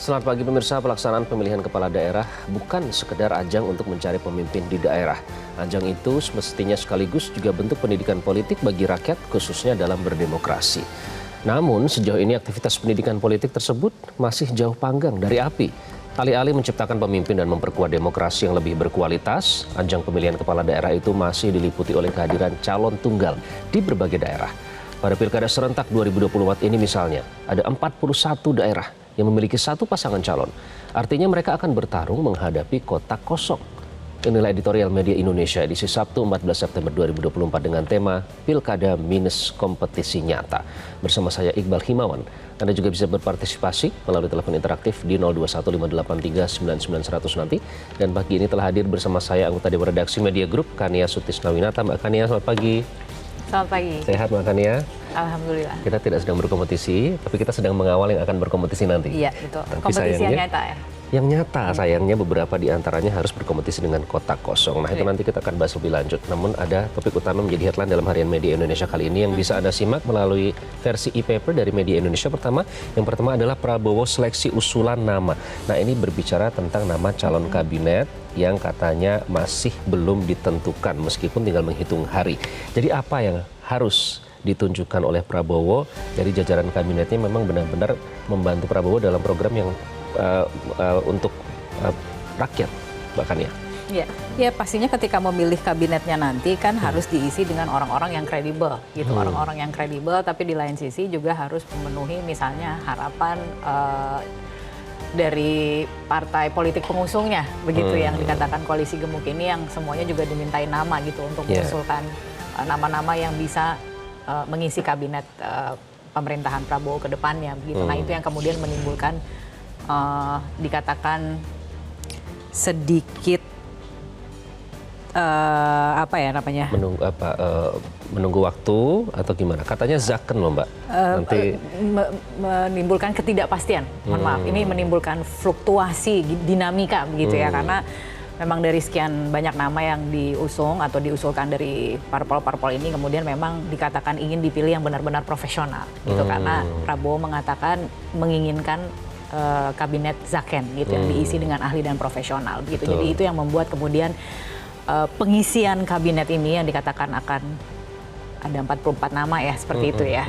Selamat pagi pemirsa, pelaksanaan pemilihan kepala daerah bukan sekedar ajang untuk mencari pemimpin di daerah. Ajang itu semestinya sekaligus juga bentuk pendidikan politik bagi rakyat khususnya dalam berdemokrasi. Namun sejauh ini aktivitas pendidikan politik tersebut masih jauh panggang dari api. Alih-alih menciptakan pemimpin dan memperkuat demokrasi yang lebih berkualitas, ajang pemilihan kepala daerah itu masih diliputi oleh kehadiran calon tunggal di berbagai daerah. Pada Pilkada serentak 2024 ini misalnya, ada 41 daerah yang memiliki satu pasangan calon. Artinya mereka akan bertarung menghadapi kotak kosong. Inilah editorial Media Indonesia edisi Sabtu 14 September 2024 dengan tema Pilkada minus kompetisi nyata. Bersama saya Iqbal Himawan. Anda juga bisa berpartisipasi melalui telepon interaktif di 0215839900 nanti. Dan pagi ini telah hadir bersama saya anggota Dewan Redaksi Media Group, Kania Sutisnawinata. Mbak Kania, selamat pagi. Selamat pagi. Sehat Mbak Kania? Alhamdulillah. Kita tidak sedang berkompetisi, tapi kita sedang mengawal yang akan berkompetisi nanti. Iya, betul. Tapi kompetisi yang nyata ya? Yang nyata, sayangnya beberapa di antaranya harus berkompetisi dengan kotak kosong. Nah, itu nanti kita akan bahas lebih lanjut. Namun ada topik utama menjadi headline dalam Harian Media Indonesia kali ini yang bisa Anda simak melalui versi e-paper dari Media Indonesia. Yang pertama adalah Prabowo seleksi usulan nama. Nah, ini berbicara tentang nama calon kabinet yang katanya masih belum ditentukan meskipun tinggal menghitung hari. Jadi apa yang harus ditunjukkan oleh Prabowo dari jajaran kabinetnya memang benar-benar membantu Prabowo dalam program yang untuk rakyat, bahkan ya. Ya pastinya ketika memilih kabinetnya nanti kan harus diisi dengan orang-orang yang kredibel gitu, orang-orang yang kredibel, tapi di lain sisi juga harus memenuhi misalnya harapan dari partai politik pengusungnya, begitu yang dikatakan koalisi gemuk ini yang semuanya juga dimintai nama gitu untuk mengusulkan nama-nama yang bisa mengisi kabinet pemerintahan Prabowo ke depannya begitu. Nah, itu yang kemudian menimbulkan dikatakan sedikit menunggu waktu atau gimana? Katanya zaken loh Mbak. Nanti menimbulkan ketidakpastian. Mohon maaf, ini menimbulkan fluktuasi dinamika begitu ya, karena memang dari sekian banyak nama yang diusung atau diusulkan dari parpol-parpol ini kemudian memang dikatakan ingin dipilih yang benar-benar profesional gitu, karena Prabowo mengatakan menginginkan kabinet zaken gitu yang diisi dengan ahli dan profesional gitu. Jadi itu yang membuat kemudian pengisian kabinet ini yang dikatakan akan ada 44 nama ya seperti itu ya,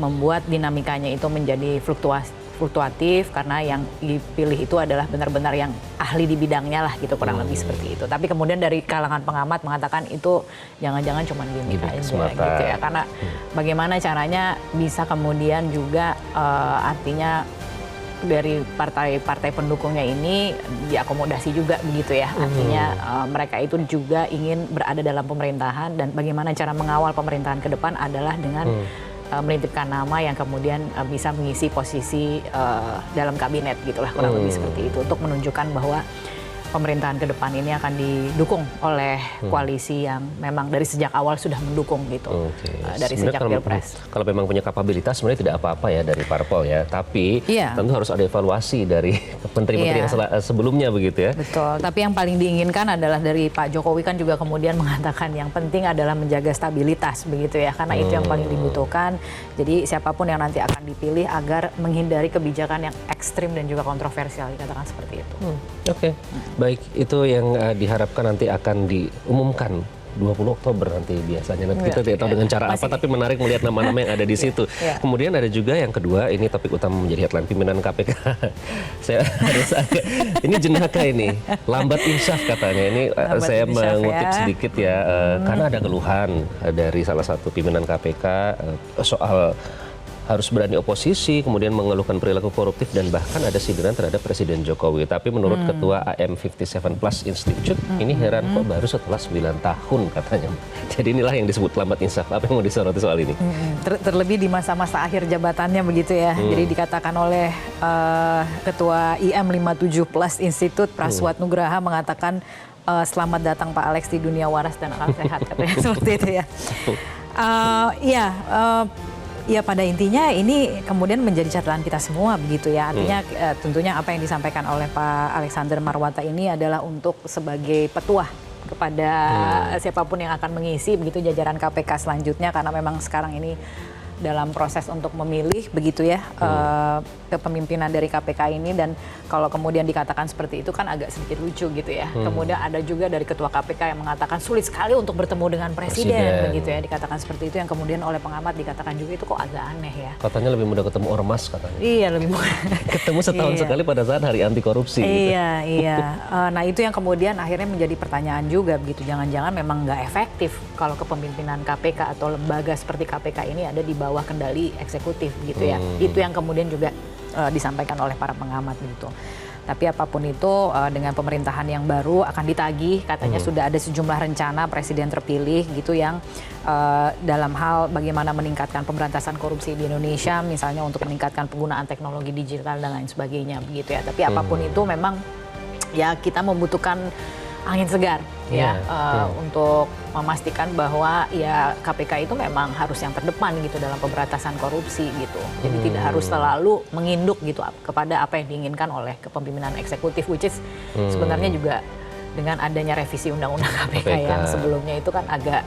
membuat dinamikanya itu menjadi fluktuatif karena yang dipilih itu adalah benar-benar yang ahli di bidangnya lah gitu, kurang lebih seperti itu. Tapi kemudian dari kalangan pengamat mengatakan itu jangan-jangan cuma gimmick aja gitu ya, karena bagaimana caranya bisa kemudian juga artinya dari partai-partai pendukungnya ini diakomodasi juga begitu ya, artinya mereka itu juga ingin berada dalam pemerintahan dan bagaimana cara mengawal pemerintahan ke depan adalah dengan menitipkan nama yang kemudian bisa mengisi posisi dalam kabinet gitulah, kurang lebih seperti itu, untuk menunjukkan bahwa pemerintahan ke depan ini akan didukung oleh koalisi yang memang dari sejak awal sudah mendukung gitu, dari sejak Pilpres. Kalau memang punya kapabilitas sebenarnya tidak apa-apa ya dari parpol ya, tapi tentu harus ada evaluasi dari menteri-menteri yang sebelumnya begitu ya. Betul, tapi yang paling diinginkan adalah dari Pak Jokowi kan juga kemudian mengatakan yang penting adalah menjaga stabilitas begitu ya, karena itu yang paling dibutuhkan. Jadi siapapun yang nanti akan dipilih agar menghindari kebijakan yang ekstrim dan juga kontroversial, dikatakan seperti itu. Baik, itu yang diharapkan nanti akan diumumkan 20 Oktober nanti biasanya. Nanti kita tidak tahu dengan cara apa, tapi menarik melihat nama-nama yang ada di situ. Kemudian ada juga yang kedua, ini topik utama menjadi headline pimpinan KPK. Saya harus agak, ini jenaka ini, lambat insaf katanya. Ini saya mengutip sedikit ya, karena ada keluhan dari salah satu pimpinan KPK soal harus berani oposisi, kemudian mengeluhkan perilaku koruptif dan bahkan ada sindiran terhadap Presiden Jokowi. Tapi menurut Ketua AM57 Plus Institute, ini heran kok baru setelah 9 tahun katanya. Jadi inilah yang disebut lambat insaf. Apa yang mau disoroti soal ini? Terlebih di masa-masa akhir jabatannya begitu ya. Jadi dikatakan oleh Ketua IM57 Plus Institute, Praswat Nugraha, mengatakan selamat datang Pak Alex di dunia waras dan akal sehat, katanya seperti itu ya. Ya pada intinya ini kemudian menjadi catatan kita semua begitu ya. Artinya tentunya apa yang disampaikan oleh Pak Alexander Marwata ini adalah untuk sebagai petuah kepada siapapun yang akan mengisi begitu jajaran KPK selanjutnya, karena memang sekarang ini dalam proses untuk memilih begitu ya kepemimpinan dari KPK ini, dan kalau kemudian dikatakan seperti itu kan agak sedikit lucu gitu ya. Kemudian ada juga dari Ketua KPK yang mengatakan sulit sekali untuk bertemu dengan presiden begitu ya, dikatakan seperti itu, yang kemudian oleh pengamat dikatakan juga itu kok agak aneh ya. Katanya lebih mudah ketemu ormas katanya. Iya, lebih mudah. Ketemu setahun sekali pada saat hari anti korupsi. Iya, gitu. Iya. Nah itu yang kemudian akhirnya menjadi pertanyaan juga begitu. Jangan-jangan memang nggak efektif kalau kepemimpinan KPK atau lembaga seperti KPK ini ada di bawah kendali eksekutif gitu ya. Itu yang kemudian juga disampaikan oleh para pengamat gitu. Tapi apapun itu dengan pemerintahan yang baru akan ditagih, katanya sudah ada sejumlah rencana presiden terpilih gitu yang dalam hal bagaimana meningkatkan pemberantasan korupsi di Indonesia, misalnya untuk meningkatkan penggunaan teknologi digital dan lain sebagainya begitu ya. Tapi apapun itu memang ya kita membutuhkan angin segar untuk memastikan bahwa ya KPK itu memang harus yang terdepan gitu dalam pemberantasan korupsi gitu. Jadi tidak harus selalu menginduk gitu kepada apa yang diinginkan oleh kepemimpinan eksekutif, which is sebenarnya juga dengan adanya revisi undang-undang KPK yang sebelumnya itu kan agak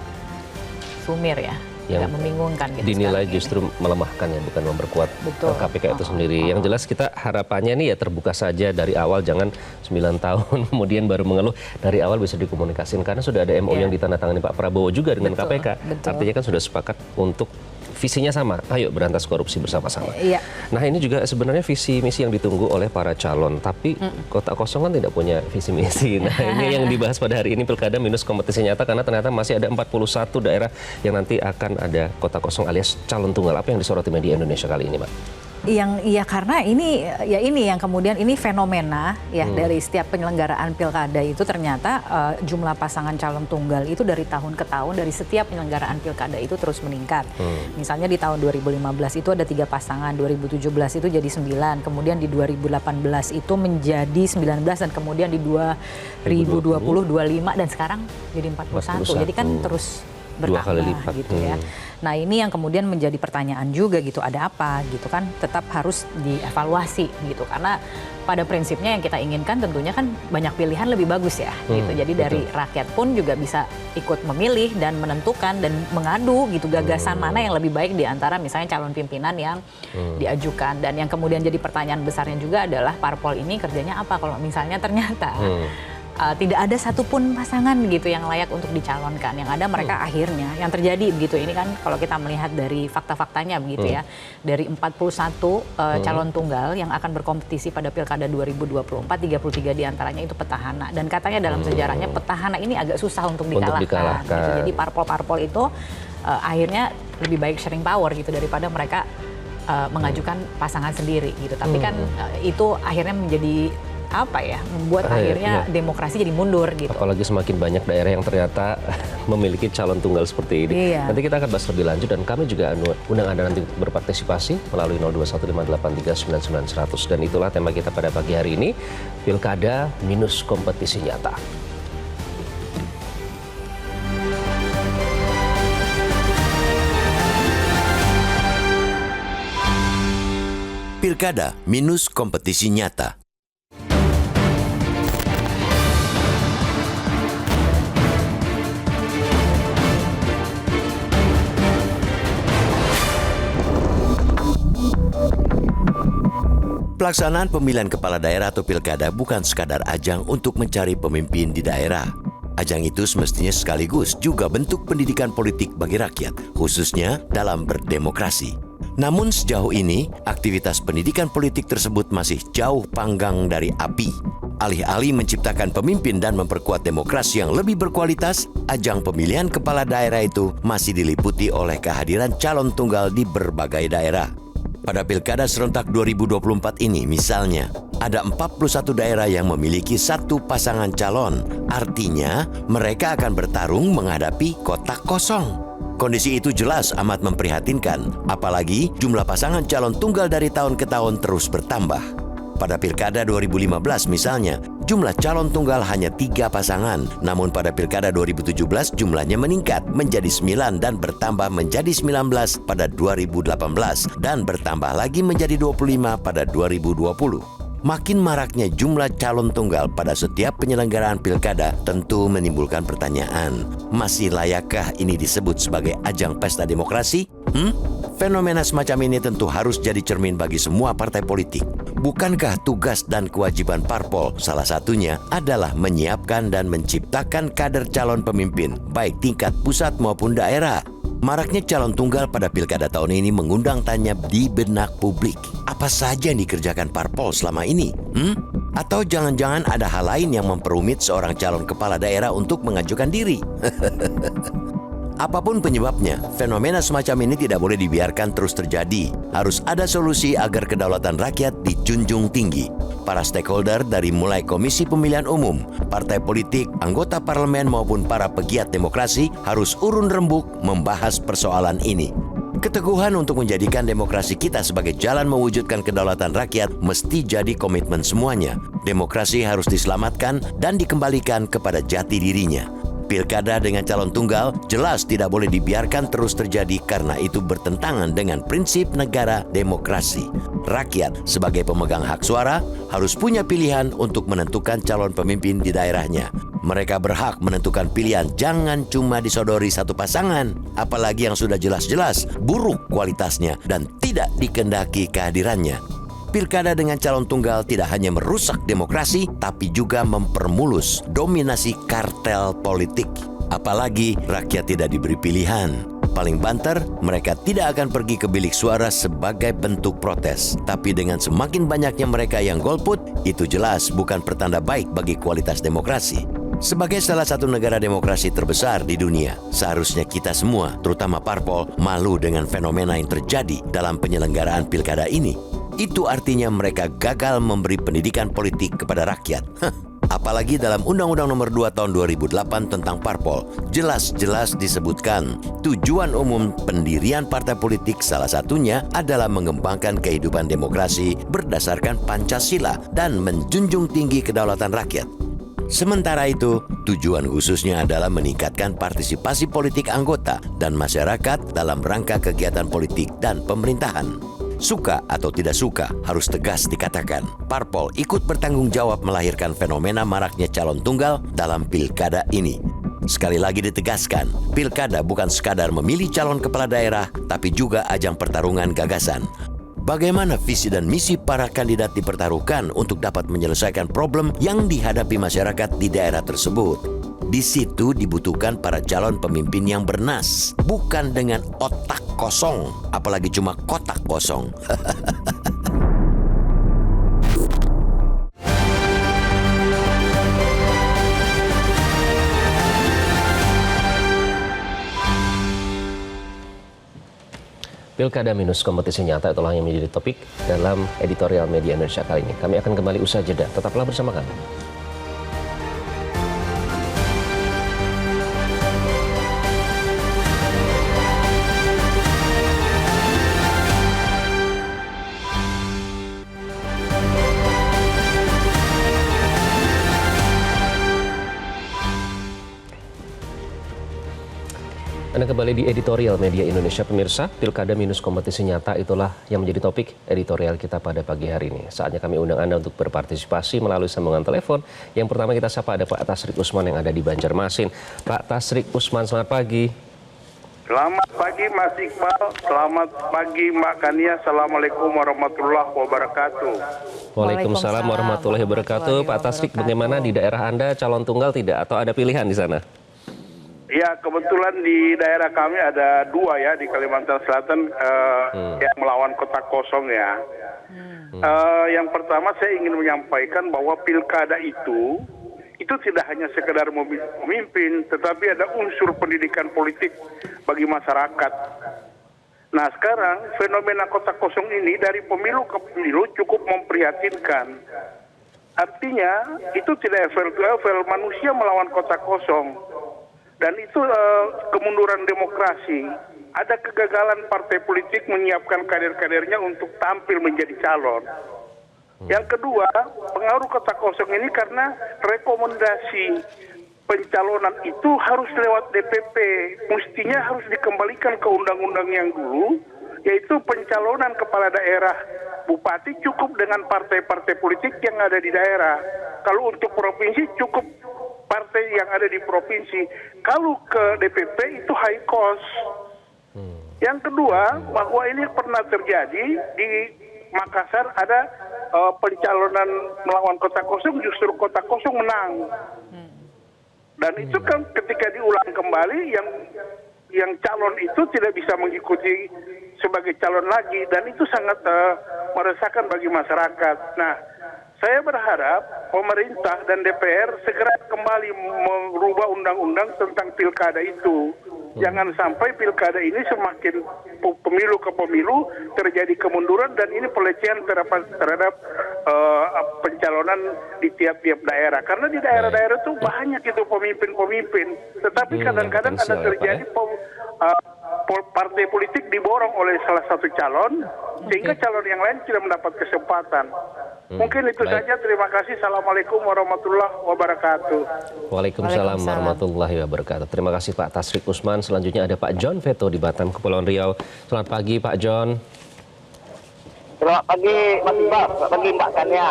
sumir ya. Yang membingungkan gitu. Dinilai justru melemahkan ya, bukan memperkuat KPK itu sendiri. Yang jelas kita harapannya nih ya terbuka saja dari awal, jangan 9 tahun kemudian baru mengeluh. Dari awal bisa dikomunikasikan karena sudah ada MOU yang ditandatangani Pak Prabowo juga dengan KPK. Artinya kan sudah sepakat untuk visinya sama, ayo berantas korupsi bersama-sama. Nah ini juga sebenarnya visi misi yang ditunggu oleh para calon, tapi kota kosong kan tidak punya visi misi. Nah ini yang dibahas pada hari ini Pilkada minus kompetisi nyata, karena ternyata masih ada 41 daerah yang nanti akan ada kota kosong alias calon tunggal. Apa yang disoroti media Indonesia kali ini, Mbak? Karena ini yang kemudian ini fenomena ya dari setiap penyelenggaraan pilkada itu ternyata jumlah pasangan calon tunggal itu dari tahun ke tahun, dari setiap penyelenggaraan pilkada itu terus meningkat. Misalnya di tahun 2015 itu ada 3 pasangan, 2017 itu jadi 9, kemudian di 2018 itu menjadi 19, dan kemudian di 2020 25, dan sekarang jadi 41. Jadi kan terus bertambah 2 kali lipat gitu ya. Nah ini yang kemudian menjadi pertanyaan juga gitu, ada apa gitu kan, tetap harus dievaluasi gitu, karena pada prinsipnya yang kita inginkan tentunya kan banyak pilihan lebih bagus ya gitu. Jadi dari rakyat pun juga bisa ikut memilih dan menentukan dan mengadu gitu gagasan mana yang lebih baik di antara misalnya calon pimpinan yang diajukan. Dan yang kemudian jadi pertanyaan besarnya juga adalah parpol ini kerjanya apa kalau misalnya ternyata tidak ada satupun pasangan gitu yang layak untuk dicalonkan. Yang ada mereka akhirnya yang terjadi begitu. Ini kan kalau kita melihat dari fakta-faktanya begitu ya. Dari 41 calon tunggal yang akan berkompetisi pada Pilkada 2024, 33 diantaranya itu petahana. Dan katanya dalam sejarahnya petahana ini agak susah untuk dikalahkan. Gitu. Jadi parpol-parpol itu akhirnya lebih baik sharing power gitu daripada mereka mengajukan pasangan sendiri gitu. Tapi kan itu akhirnya menjadi membuat akhirnya demokrasi jadi mundur gitu. Apalagi semakin banyak daerah yang ternyata memiliki calon tunggal seperti ini. Nanti kita akan bahas lebih lanjut, dan kami juga undang Anda nanti berpartisipasi melalui 0215839900. Dan itulah tema kita pada pagi hari ini, Pilkada minus kompetisi nyata. Pilkada minus kompetisi nyata. Pelaksanaan pemilihan kepala daerah atau pilkada bukan sekadar ajang untuk mencari pemimpin di daerah. Ajang itu semestinya sekaligus juga bentuk pendidikan politik bagi rakyat, khususnya dalam berdemokrasi. Namun sejauh ini, aktivitas pendidikan politik tersebut masih jauh panggang dari api. Alih-alih menciptakan pemimpin dan memperkuat demokrasi yang lebih berkualitas, ajang pemilihan kepala daerah itu masih diliputi oleh kehadiran calon tunggal di berbagai daerah. Pada Pilkada serentak 2024 ini misalnya, ada 41 daerah yang memiliki 1 pasangan calon. Artinya, mereka akan bertarung menghadapi kotak kosong. Kondisi itu jelas amat memprihatinkan, apalagi jumlah pasangan calon tunggal dari tahun ke tahun terus bertambah. Pada Pilkada 2015 misalnya, jumlah calon tunggal hanya 3 pasangan. Namun pada Pilkada 2017 jumlahnya meningkat menjadi 9 dan bertambah menjadi 19 pada 2018 dan bertambah lagi menjadi 25 pada 2020. Makin maraknya jumlah calon tunggal pada setiap penyelenggaraan pilkada tentu menimbulkan pertanyaan, masih layakkah ini disebut sebagai ajang pesta demokrasi? Fenomena semacam ini tentu harus jadi cermin bagi semua partai politik. Bukankah tugas dan kewajiban parpol salah satunya adalah menyiapkan dan menciptakan kader calon pemimpin, baik tingkat pusat maupun daerah? Maraknya calon tunggal pada pilkada tahun ini mengundang tanya di benak publik. Apa saja yang dikerjakan parpol selama ini? Atau jangan-jangan ada hal lain yang memperumit seorang calon kepala daerah untuk mengajukan diri? Apapun penyebabnya, fenomena semacam ini tidak boleh dibiarkan terus terjadi. Harus ada solusi agar kedaulatan rakyat dijunjung tinggi. Para stakeholder dari mulai Komisi Pemilihan Umum, partai politik, anggota parlemen maupun para pegiat demokrasi harus urun rembuk membahas persoalan ini. Keteguhan untuk menjadikan demokrasi kita sebagai jalan mewujudkan kedaulatan rakyat mesti jadi komitmen semuanya. Demokrasi harus diselamatkan dan dikembalikan kepada jati dirinya. Pilkada dengan calon tunggal jelas tidak boleh dibiarkan terus terjadi karena itu bertentangan dengan prinsip negara demokrasi. Rakyat sebagai pemegang hak suara harus punya pilihan untuk menentukan calon pemimpin di daerahnya. Mereka berhak menentukan pilihan, jangan cuma disodori satu pasangan, apalagi yang sudah jelas-jelas buruk kualitasnya dan tidak dikehendaki kehadirannya. Pilkada dengan calon tunggal tidak hanya merusak demokrasi, tapi juga mempermulus dominasi kartel politik. Apalagi rakyat tidak diberi pilihan. Paling banter, mereka tidak akan pergi ke bilik suara sebagai bentuk protes. Tapi dengan semakin banyaknya mereka yang golput, itu jelas bukan pertanda baik bagi kualitas demokrasi. Sebagai salah satu negara demokrasi terbesar di dunia, seharusnya kita semua, terutama parpol, malu dengan fenomena yang terjadi dalam penyelenggaraan pilkada ini. Itu artinya mereka gagal memberi pendidikan politik kepada rakyat. Apalagi dalam Undang-Undang Nomor 2 Tahun 2008 tentang parpol, jelas-jelas disebutkan tujuan umum pendirian partai politik salah satunya adalah mengembangkan kehidupan demokrasi berdasarkan Pancasila dan menjunjung tinggi kedaulatan rakyat. Sementara itu, tujuan khususnya adalah meningkatkan partisipasi politik anggota dan masyarakat dalam rangka kegiatan politik dan pemerintahan. Suka atau tidak suka, harus tegas dikatakan, parpol ikut bertanggung jawab melahirkan fenomena maraknya calon tunggal dalam pilkada ini. Sekali lagi ditegaskan, pilkada bukan sekadar memilih calon kepala daerah, tapi juga ajang pertarungan gagasan. Bagaimana visi dan misi para kandidat dipertaruhkan untuk dapat menyelesaikan problem yang dihadapi masyarakat di daerah tersebut. Di situ dibutuhkan para calon pemimpin yang bernas, bukan dengan otak kosong, apalagi cuma kotak kosong. Pilkada minus kompetisi nyata itulah yang menjadi topik dalam editorial Media Indonesia kali ini. Kami akan kembali usai jeda. Tetaplah bersama kami. Anda kembali di editorial Media Indonesia, pemirsa. Pilkada minus kompetisi nyata itulah yang menjadi topik editorial kita pada pagi hari ini. Saatnya kami undang Anda untuk berpartisipasi melalui sambungan telepon. Yang pertama kita sapa ada Pak Tasrik Usman yang ada di Banjarmasin. Pak Tasrik Usman, selamat pagi. Selamat pagi Mas Iqbal, selamat pagi Mbak Kania, Assalamualaikum warahmatullahi wabarakatuh. Waalaikumsalam warahmatullahi wabarakatuh. Pak Tasrik, bagaimana di daerah Anda calon tunggal tidak atau ada pilihan di sana? Ya, kebetulan di daerah kami ada dua ya di Kalimantan Selatan yang melawan kotak kosong ya. Yang pertama saya ingin menyampaikan bahwa pilkada itu tidak hanya sekedar memilih pemimpin, tetapi ada unsur pendidikan politik bagi masyarakat. Nah sekarang fenomena kotak kosong ini dari pemilu ke pemilu cukup memprihatinkan. Artinya itu tidak apple to apple, manusia melawan kotak kosong. Dan itu kemunduran demokrasi. Ada kegagalan partai politik menyiapkan kader-kadernya untuk tampil menjadi calon. Yang kedua, pengaruh kotak kosong ini karena rekomendasi pencalonan itu harus lewat DPP. Mestinya harus dikembalikan ke undang-undang yang dulu, yaitu pencalonan kepala daerah bupati cukup dengan partai-partai politik yang ada di daerah. Kalau untuk provinsi cukup partai yang ada di provinsi. Kalau ke DPP itu high cost. Yang kedua, bahwa ini pernah terjadi di Makassar, ada pencalonan melawan kota kosong, justru kota kosong menang. Dan itu kan ketika diulang kembali, yang calon itu tidak bisa mengikuti sebagai calon lagi, dan itu sangat meresahkan bagi masyarakat. Nah, saya berharap pemerintah dan DPR segera kembali merubah undang-undang tentang pilkada itu. Jangan sampai pilkada ini semakin pemilu ke pemilu terjadi kemunduran, dan ini pelecehan terhadap pencalonan di tiap-tiap daerah. Karena di daerah-daerah itu banyak itu pemimpin-pemimpin, tetapi kadang-kadang ada terjadi partai politik diborong oleh salah satu calon, sehingga calon yang lain tidak mendapat kesempatan. Mungkin itu saja. Terima kasih. Assalamualaikum warahmatullahi wabarakatuh. Waalaikumsalam warahmatullahi wabarakatuh. Terima kasih Pak Tasrik Usman. Selanjutnya ada Pak John Veto di Batam, Kepulauan Riau. Selamat pagi Pak John. Selamat pagi Mas Iqbal, selamat pagi Mbak Kania.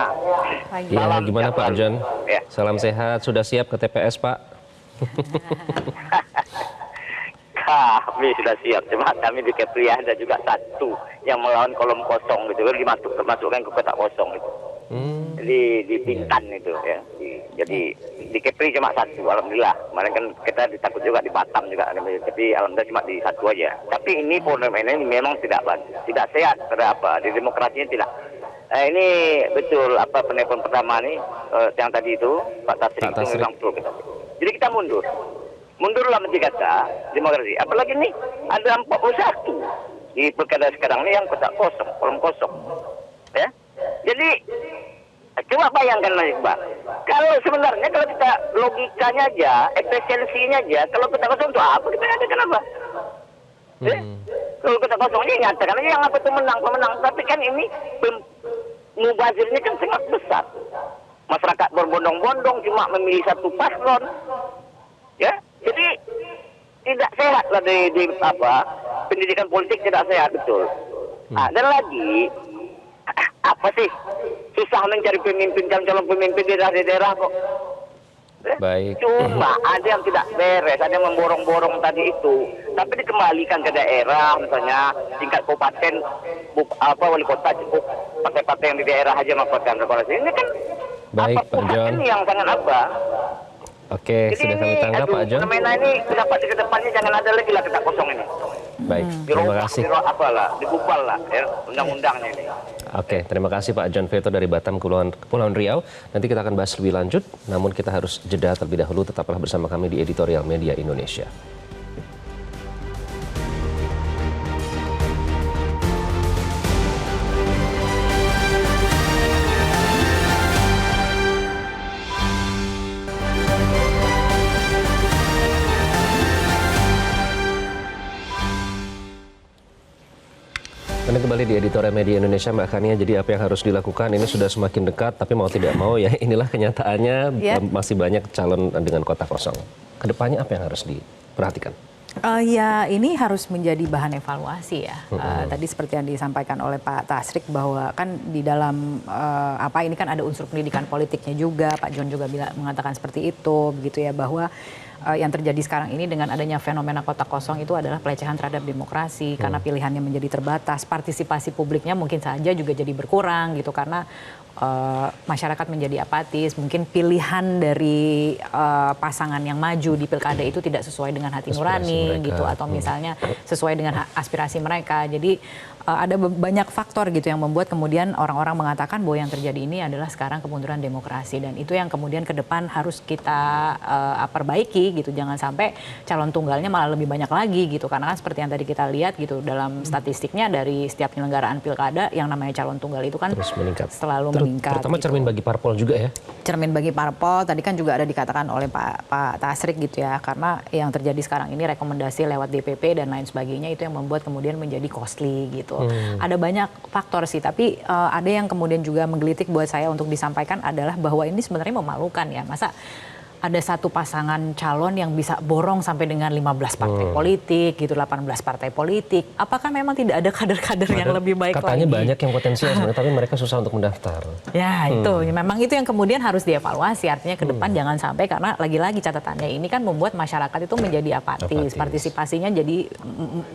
Ya, gimana Pak John? Ya. Salam sehat, sudah siap ke TPS Pak? Kami sudah siap, cuma kami di Kepri ada juga satu yang melawan kolom kosong gitu, dimasukkan ke kotak kosong itu. Di Bintan itu ya. Jadi di Kepri cuma satu, alhamdulillah. Kemarin kan kita ditakut juga di Batam juga, tapi alhamdulillah cuma di satu aja. Tapi ini program ini memang tidak sehat, di demokrasinya tidak. Ini betul apa penelpon pertama nih yang tadi itu Pak Tasrik itu memang betul. Jadi kita mundurlah menjadi kata demokrasi. Apalagi nih ada 41 di pilkada sekarang ini yang kotak kosong, kolom kosong. Ya. Jadi coba bayangkan Mas Iqbal. Kalau sebenarnya kalau kita logikanya aja, efisiensinya aja, kalau kotak kosong itu apa kita adakan apa? Kalau kotak kosongnya nyatakan aja yang apa itu menang, pemenang. Tapi kan ini mubazirnya kan sangat besar. Masyarakat berbondong-bondong cuma memilih satu paslon. Ya, jadi tidak sehat lah di pendidikan politik tidak sehat betul. Dan lagi apa sih susah mencari pemimpin, calon pemimpin di daerah kok. Baik. Cuma ada yang tidak beres, ada yang memborong-borong tadi itu, tapi dikembalikan ke daerah, misalnya tingkat kabupaten, wali kota cukup partai-partai yang di daerah aja melakukan reformasi. Ini kan baik Pak John. Ini yang sangat apa? Oke, jadi sudah kami tangkap Pak John. Fenomena ini kenapa di kedepannya jangan ada lagi lah kotak kosong ini. Baik, terima kasih. Dibubal lah ya, undang-undangnya ini. Oke, terima kasih Pak John Veto dari Batam, Kepulauan Riau. Nanti kita akan bahas lebih lanjut, namun kita harus jeda terlebih dahulu. Tetaplah bersama kami di Editorial Media Indonesia. Anda kembali di Editorial Media Indonesia, Mbak Kania. Jadi apa yang harus dilakukan ini sudah semakin dekat, tapi mau tidak mau ya inilah kenyataannya, masih banyak calon dengan kotak kosong. Kedepannya apa yang harus diperhatikan? Ya ini harus menjadi bahan evaluasi ya. Tadi seperti yang disampaikan oleh Pak Tasrik bahwa kan di dalam ini kan ada unsur pendidikan politiknya juga. Pak John juga mengatakan seperti itu, begitu ya, bahwa yang terjadi sekarang ini dengan adanya fenomena kotak kosong itu adalah pelecehan terhadap demokrasi karena pilihannya menjadi terbatas, partisipasi publiknya mungkin saja juga jadi berkurang gitu karena masyarakat menjadi apatis, mungkin pilihan dari pasangan yang maju di pilkada itu tidak sesuai dengan hati nurani gitu, atau misalnya sesuai dengan aspirasi mereka. Jadi ada banyak faktor gitu yang membuat kemudian orang-orang mengatakan bahwa yang terjadi ini adalah sekarang kemunduran demokrasi, dan itu yang kemudian ke depan harus kita perbaiki gitu. Jangan sampai calon tunggalnya malah lebih banyak lagi gitu, karena kan seperti yang tadi kita lihat gitu dalam statistiknya dari setiap penyelenggaraan pilkada yang namanya calon tunggal itu kan selalu meningkat. Terutama gitu. Cermin bagi parpol juga ya. Cermin bagi parpol tadi kan juga ada dikatakan oleh Pak Tasrik gitu ya, karena yang terjadi sekarang ini rekomendasi lewat DPP dan lain sebagainya itu yang membuat kemudian menjadi costly gitu. Ada banyak faktor sih, tapi ada yang kemudian juga menggelitik buat saya untuk disampaikan adalah bahwa ini sebenarnya memalukan ya. Masa ada satu pasangan calon yang bisa borong sampai dengan 15 partai politik gitu, 18 partai politik. Apakah memang tidak ada kader-kader yang lebih baik katanya lagi? banyak yang potensial sebenarnya, tapi mereka susah untuk mendaftar. Ya itu, memang itu yang kemudian harus dievaluasi. Artinya ke depan jangan sampai, karena lagi-lagi catatannya ini kan membuat masyarakat itu menjadi apatis. Partisipasinya jadi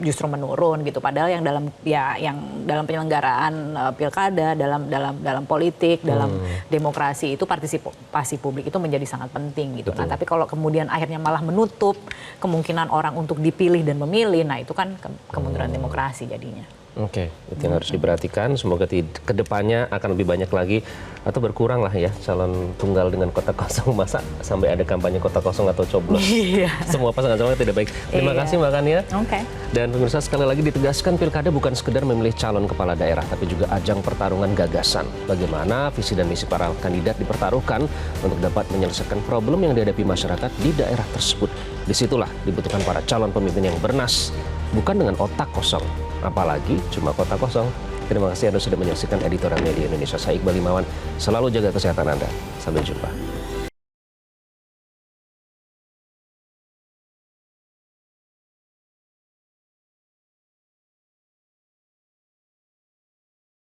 justru menurun gitu. Padahal yang dalam penyelenggaraan pilkada, dalam politik, dalam demokrasi itu partisipasi publik itu menjadi sangat penting gitu. Nah, tapi kalau kemudian akhirnya malah menutup kemungkinan orang untuk dipilih dan memilih, nah itu kan kemunduran demokrasi jadinya. Oke, itu yang harus diperhatikan. Semoga ke depannya akan lebih banyak lagi atau berkurang lah ya calon tunggal dengan kota kosong. Masa sampai ada kampanye kota kosong atau coblos. Semua pasangan calon tidak baik. Terima kasih Mbak Kania. Dan pemirsa, sekali lagi ditegaskan, pilkada bukan sekedar memilih calon kepala daerah, tapi juga ajang pertarungan gagasan. Bagaimana visi dan misi para kandidat dipertaruhkan untuk dapat menyelesaikan problem yang dihadapi masyarakat di daerah tersebut. Disitulah dibutuhkan para calon pemimpin yang bernas, bukan dengan otak kosong. Apalagi cuma kota kosong. Terima kasih Anda sudah menyaksikan Editorial Media Indonesia. Saya Iqbal Imawan. Selalu jaga kesehatan Anda. Sampai jumpa.